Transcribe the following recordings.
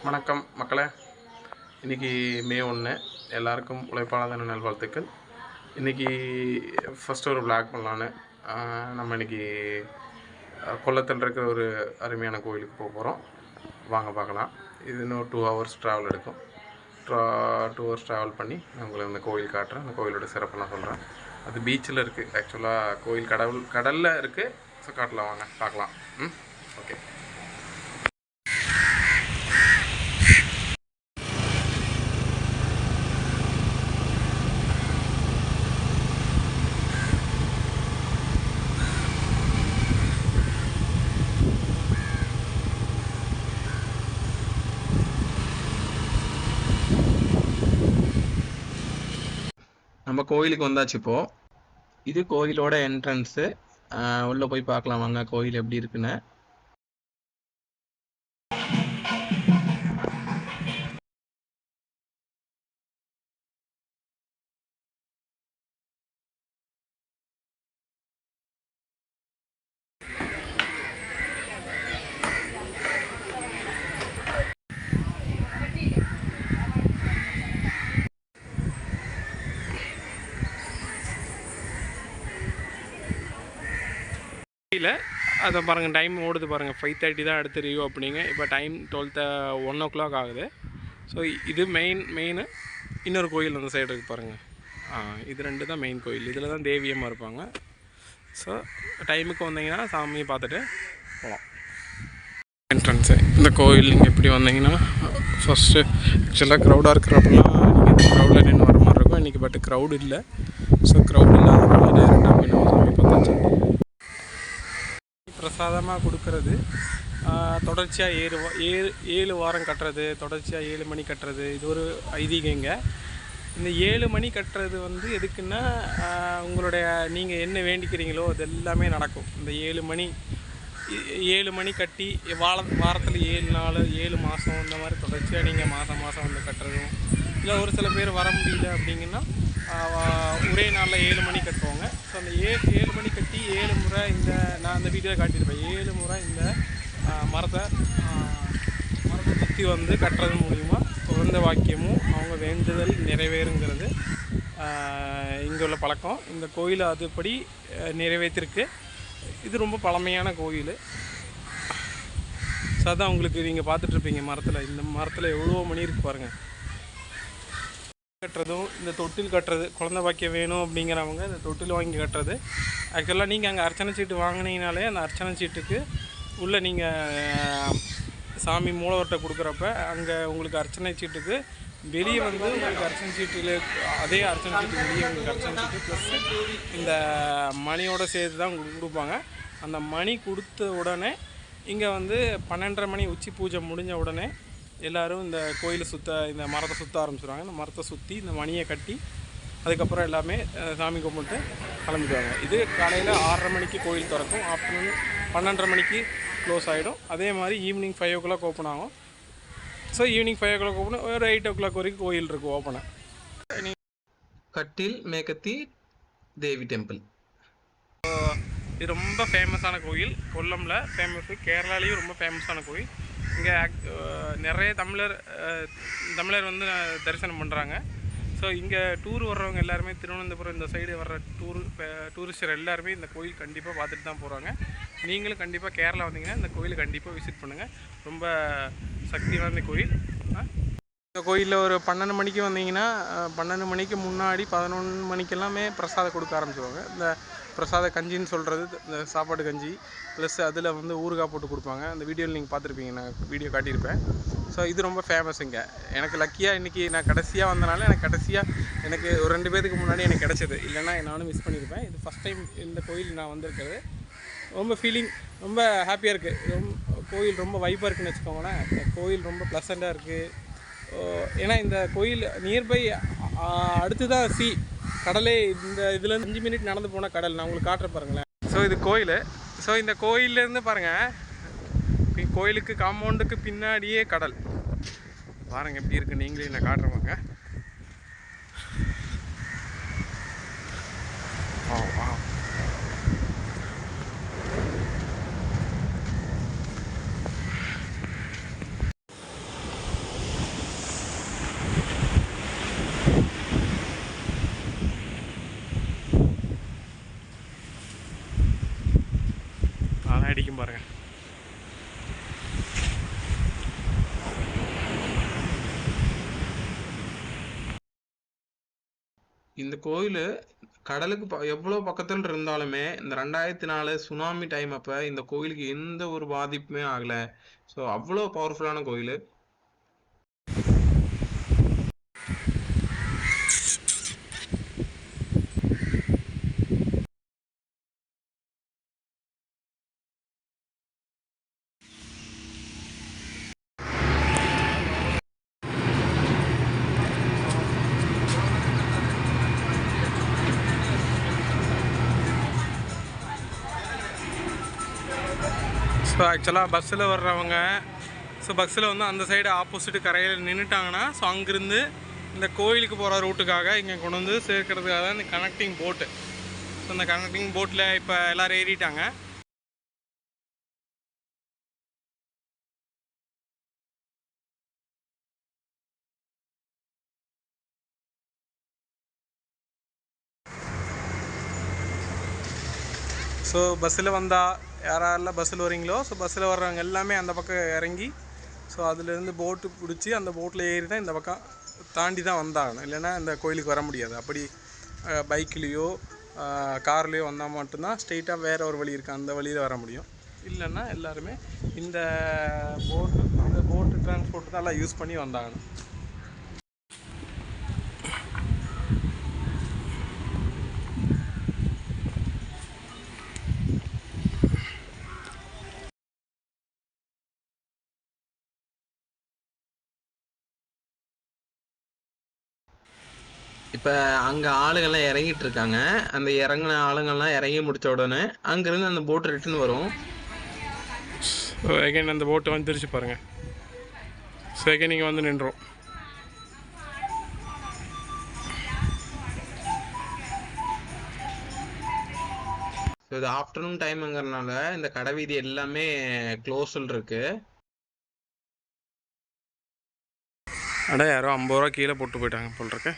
வணக்கம் மக்களே. இன்றைக்கி மே 1 எல்லாருக்கும் உழைப்பாளர் தின நல்வாழ்த்துக்கள். இன்றைக்கி ஃபஸ்ட்டு ஒரு விளாக் பண்ணலான்னு நம்ம இன்றைக்கி கொல்லத்தில் இருக்கிற ஒரு அருமையான கோயிலுக்கு போக போகிறோம். வாங்க பார்க்கலாம். இது இன்னும் 2 ஹவர்ஸ் ட்ராவல் எடுக்கும். 2 ஹவர்ஸ் ட்ராவல் பண்ணி நான் உங்களை இந்த கோயில் காட்டுறேன். அந்த கோயிலோட சிறப்பெல்லாம் சொல்கிறேன். அது பீச்சில் இருக்குது. ஆக்சுவலாக கோயில் கடலில் இருக்குது. ஸோ காட்டலாம், வாங்க பார்க்கலாம். ஓகே. நம்ம கோயிலுக்கு வந்தாச்சு. இப்போது இது கோயிலோட என்ட்ரன்ஸு. உள்ளே போய் பார்க்கலாம் வாங்க கோயில் எப்படி இருக்குன்னு. அதை பாருங்கள், டைம் ஓடுது பாருங்கள். 5:30 தான் அடுத்த ரிவ்யூ அப்படிங்க. இப்போ டைம் 1 o'clock ஆகுது. ஸோ இது மெயின். இன்னொரு கோயில் அந்த சைடு இருக்குது பாருங்கள். இது 2 தான் மெயின் கோயில். இதில் தான் தேவியமாக இருப்பாங்க. ஸோ டைமுக்கு வந்தீங்கன்னா சாமியை பார்த்துட்டு போகலாம். என்ட்ரன்ஸு இந்த கோயில் நீங்கள் எப்படி வந்தீங்கன்னா ஃபஸ்ட்டு ஆக்சுவலாக க்ரௌடாக இருக்கிறப்பெல்லாம் நீங்கள் இந்த க்ரௌடில் நின்று வர மாதிரி இருக்கும். இன்றைக்கி பட் க்ரௌடு இல்லை. ஸோ க்ரௌட் இல்லாதனால டேரெக்டாக போய் நம்ம சாமி பார்த்தாச்சு. பிரசாதமாக கொடுக்கறது தொடர்ச்சியாக 7 வாரம் கட்டுறது, தொடர்ச்சியாக 7 மணி கட்டுறது, இது ஒரு ஐதீகங்க. இந்த 7 மணி கட்டுறது வந்து எதுக்குன்னா உங்களுடைய நீங்கள் என்ன வேண்டிக்கிறீங்களோ அது எல்லாமே நடக்கும். இந்த 7 மணி கட்டி வாரத்தில் 7 நாள் 7 மாதம் இந்த மாதிரி தொடர்ச்சியாக நீங்கள் மாதம் வந்து கட்டுறதும், இல்லை ஒரு சில பேர் வர முடியல அப்படிங்கன்னா ஒரே நாளில் 7 மணி கட்டுவாங்க. ஸோ அந்த 7 மணி கட்டி 7 முறை நான் அந்த வீடியோவில் காட்டியிருப்பேன். 7 முறை இந்த மரத்தை சுற்றி வந்து கட்டுறது மூலிமா குழந்தை வாக்கியமும் அவங்க வேண்டுதல் நிறைவேறுங்கிறது இங்கே உள்ள பழக்கம். இந்த கோயில் அதுபடி நிறைவேற்றிருக்கு. இது ரொம்ப பழமையான கோயில். ஸோ அதான் உங்களுக்கு நீங்கள் பார்த்துட்ருப்பீங்க மரத்தில். இந்த மரத்தில் எவ்வளோ மணி இருக்குது பாருங்கள். கட்டுறதும் இந்த தொட்டில் கட்டுறது, குழந்தை பாக்கியம் வேணும் அப்படிங்கிறவங்க இந்த தொட்டில் வாங்கி கட்டுறது. ஆக்சுவலாக நீங்கள் அங்கே அர்ச்சனை சீட்டு வாங்கினீங்கனாலே அந்த அர்ச்சனை சீட்டுக்கு உள்ளே நீங்கள் சாமி மூலவர்கிட்ட கொடுக்குறப்ப அங்கே உங்களுக்கு அர்ச்சனை சீட்டுக்கு வெளியே வந்து உங்களுக்கு அர்ச்சனை சீட்டில் அதே அர்ச்சனை சீட்டு வெளியே உங்களுக்கு அர்ச்சனை சீட்டு ப்ளஸ் இந்த மணியோடு சேர்த்து தான் உங்களுக்கு கொடுப்பாங்க. அந்த மணி கொடுத்த உடனே இங்கே வந்து 12:30 மணி உச்சி பூஜை முடிஞ்ச உடனே எல்லோரும் இந்த கோயிலை இந்த மரத்தை சுற்ற ஆரம்பிச்சிடுவாங்க. இந்த மரத்தை சுற்றி இந்த மணியை கட்டி அதுக்கப்புறம் எல்லாமே சாமி கும்பிட்டு கிளம்பிடுவாங்க. இது காலையில் 6:30 மணிக்கு கோயில் திறக்கும். ஆஃப்டர்நூன் 12:30 மணிக்கு க்ளோஸ் ஆகிடும். அதே மாதிரி ஈவினிங் 5 o'clock ஓப்பன் ஆகும். ஸோ ஈவினிங் 5 o'clock ஓப்பன், ஒரு 8 o'clock வரைக்கும் கோயில் இருக்கும் ஓப்பனை. கட்டில் மேகத்தி தேவி டெம்பிள். இது ரொம்ப ஃபேமஸான கோயில். கொல்லமில் ஃபேமஸு, கேரளாலேயும் ரொம்ப ஃபேமஸான கோயில். இங்கே நிறைய தமிழர் வந்து தரிசனம் பண்ணுறாங்க. ஸோ இங்கே டூர் வர்றவங்க எல்லாருமே திருவனந்தபுரம் இந்த சைடு வர்ற டூரிஸ்டர் எல்லாருமே இந்த கோயில் கண்டிப்பாக பார்த்துட்டு தான் போகிறாங்க. நீங்களும் கண்டிப்பாக கேரளா வந்தீங்கன்னா இந்த கோயிலை கண்டிப்பாக விசிட் பண்ணுங்கள். ரொம்ப சக்தி வாய்ந்த கோயில். இந்த கோயிலில் ஒரு 12 மணிக்கு வந்தீங்கன்னா 12 மணிக்கு முன்னாடி 11 மணிக்கெல்லாமே பிரசாதம் கொடுக்க ஆரம்பிச்சிடுவாங்க. இந்த பிரசாத கஞ்சின்னு சொல்கிறது இந்த சாப்பாடு கஞ்சி ப்ளஸ் அதில் வந்து ஊறுகாய் போட்டு கொடுப்பாங்க. அந்த வீடியோவில் நீங்கள் பார்த்துருப்பீங்க, நான் வீடியோ காட்டியிருப்பேன். ஸோ இது ரொம்ப ஃபேமஸுங்க. எனக்கு லக்கியாக இன்றைக்கி நான் கடைசியாக வந்தனால எனக்கு ஒரு 2 பேருக்கு முன்னாடி எனக்கு கிடச்சிது. இல்லைன்னா நானும் மிஸ் பண்ணியிருப்பேன். இது ஃபஸ்ட் டைம் இந்த கோயில் நான் வந்திருக்கிறது. ரொம்ப ஃபீலிங் ரொம்ப ஹாப்பியாக இருக்குது. கோயில் ரொம்ப வைப்பாக இருக்குதுன்னு வச்சுக்கோங்களேன். இந்த கோயில் ரொம்ப ப்ளசண்ட்டாக இருக்குது. ஏன்னா இந்த கோயில் நியர்பை அடுத்து தான் கடலே. இந்த இதில் 5 மினிட் நடந்து போனால் கடல். நான் உங்களுக்கு காட்டுற பாருங்களேன். ஸோ இது கோயில். ஸோ இந்த கோயிலேருந்து பாருங்கள், கோயிலுக்கு காம்பவுண்டுக்கு பின்னாடியே கடல். பாருங்கள் எப்படி இருக்குது, நீங்களே நான் காட்டுறவாங்க. இந்த கோயில் கடலுக்கு எவ்வளோ பக்கத்தில் இருந்தாலுமே இந்த 2004 சுனாமி டைம் அப்போ இந்த கோயிலுக்கு எந்த ஒரு பாதிப்புமே ஆகலை. ஸோ அவ்வளோ பவர்ஃபுல்லான கோயில். ஸோ ஆக்சுவலாக பஸ்ஸில் வர்றவங்க பஸ்ஸில் வந்து அந்த சைடு ஆப்போசிட்டு கரையில் நின்றுட்டாங்கன்னா ஸோ அங்கேருந்து இந்த கோயிலுக்கு போகிற ரூட்டுக்காக இங்கே கொண்டு வந்து சேர்க்கறதுக்காக தான் இந்த கனெக்டிங் போட்டு. ஸோ இந்த கனெக்டிங் போட்டில் இப்போ எல்லோரும் ஏறிட்டாங்க. ஸோ பஸ்ஸில் வந்தால் யாரெல்லாம் பஸ்ஸில் வரீங்களோ ஸோ பஸ்ஸில் வர்றவங்க எல்லாமே அந்த பக்கம் இறங்கி ஸோ அதுலேருந்து போட்டு பிடிச்சி அந்த போட்டில் ஏறி தான் இந்த பக்கம் தாண்டி தான் வந்தாகணும். இல்லைன்னா இந்த கோயிலுக்கு வர முடியாது. அப்படி பைக்லேயோ கார்லேயோ வந்தால் மட்டும்தான் ஸ்ட்ரெயிட்டாக வேறு ஒரு வழி இருக்குது, அந்த வழியில் வர முடியும். இல்லைன்னா எல்லாருமே இந்த போட்டு டிரான்ஸ்போர்ட் தான் எல்லாம் யூஸ் பண்ணி வந்தாகணும். இப்போ அங்கே ஆளுங்கள்லாம் இறங்கிட்டு இருக்காங்க. அந்த இறங்கின ஆளுங்கள்லாம் இறங்கி முடித்த உடனே அங்கேருந்து அந்த போட்டு ரிட்டர்ன் வரும். ஸோ எகைன் அந்த போட்டு வந்துருச்சு பாருங்கள். ஸோ எகைன் நீங்கள் வந்து நின்றோம். ஸோ இது ஆஃப்டர்நூன் டைமுங்கிறதுனால இந்த கடை வீதி எல்லாமே க்ளோஸில் இருக்கு. அட யாரோ 50 ரூபா கீழே போட்டு போயிட்டாங்க போல் இருக்கு.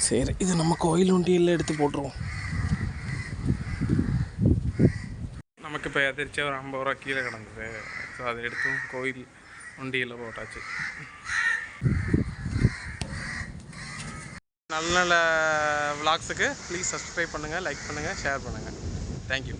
சரி, இது நம்ம கோயில் உண்டியில் எடுத்து போட்டுருவோம். நமக்கு இப்போ எதிர்த்து ஒரு 50 ரூபா கீழே கிடந்தது. ஸோ அதை எடுத்தும் கோயில் உண்டியில் போட்டாச்சு. நல்ல நல்ல விளாக்ஸுக்கு ப்ளீஸ் சப்ஸ்கிரைப் பண்ணுங்கள், லைக் பண்ணுங்கள், ஷேர் பண்ணுங்கள். தேங்க்யூ.